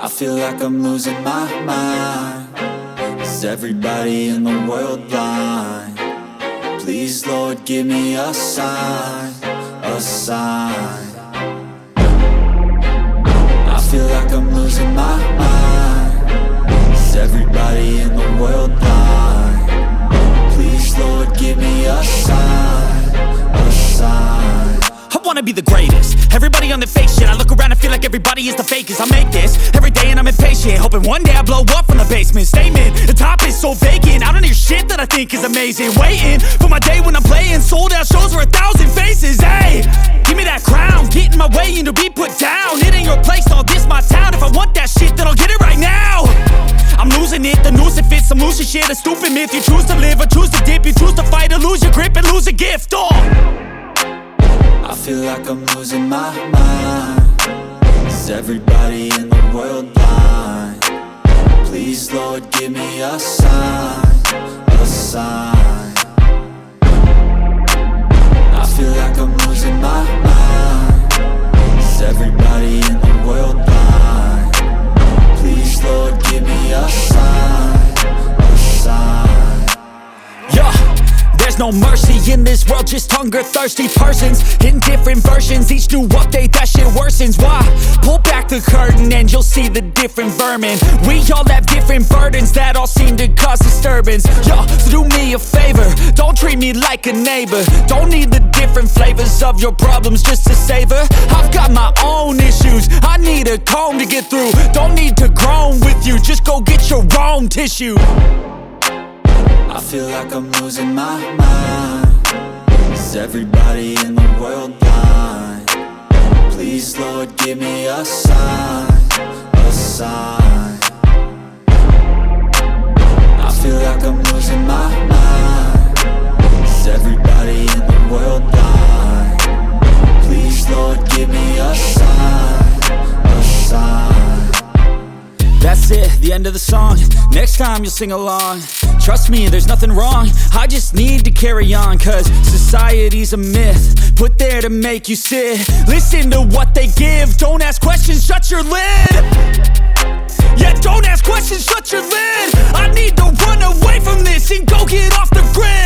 I feel like I'm losing my mind. Is everybody in the world blind? Please, Lord, give me a sign, a sign. I feel like I'm losing my mind. Is everybody in the world blind? Please, Lord, give me a sign, a sign. I wanna be the greatest. Everybody on the fake shit. I look around and feel like everybody is the fakest. I make this every day and I'm impatient, hoping one day I blow up from the basement. Statement, the top is so vacant. I don't hear shit that I think is amazing. Waiting for my day when I'm playing sold out shows for 1,000 faces. Hey, give me that crown, get in my way and to be put down. It ain't your place, all this my town. If I want that shit, then I'll get it right now. I'm losing it, the noose it fits. I'm losing shit, a stupid myth. You choose to live or choose to dip. You choose to fight or lose your grip and lose a gift. I feel like I'm losing my mind. Is everybody in the world blind? Please, Lord, give me a sign, a sign. I feel like I'm losing my mind. Is everybody in the world blind? Please, Lord, give me a sign, a sign. Yeah. There's no mercy in this world, just hunger-thirsty persons in different versions. Each new update, that shit worsens. Why? Pull back the curtain and you'll see the different vermin. We all have different burdens that all seem to cause disturbance. Yo, so do me a favor, don't treat me like a neighbor. Don't need the different flavors of your problems just to savor. I've got my own issues, I need a comb to get through. Don't need to groan with you, just go get your own tissue. I feel like I'm losing my mind. Is everybody in the world blind? Please, Lord, give me a sign, a sign. I feel like I'm losing my mind. Is everybody in the world blind? Please, Lord, give me a sign, a sign. That's it, the end of the song. Next time you'll sing along. Trust me, there's nothing wrong. I just need to carry on, cause society's a myth put there to make you sit. Listen to what they give. Don't ask questions, shut your lid. Yeah, don't ask questions, shut your lid. I need to run away from this and go get off the grid.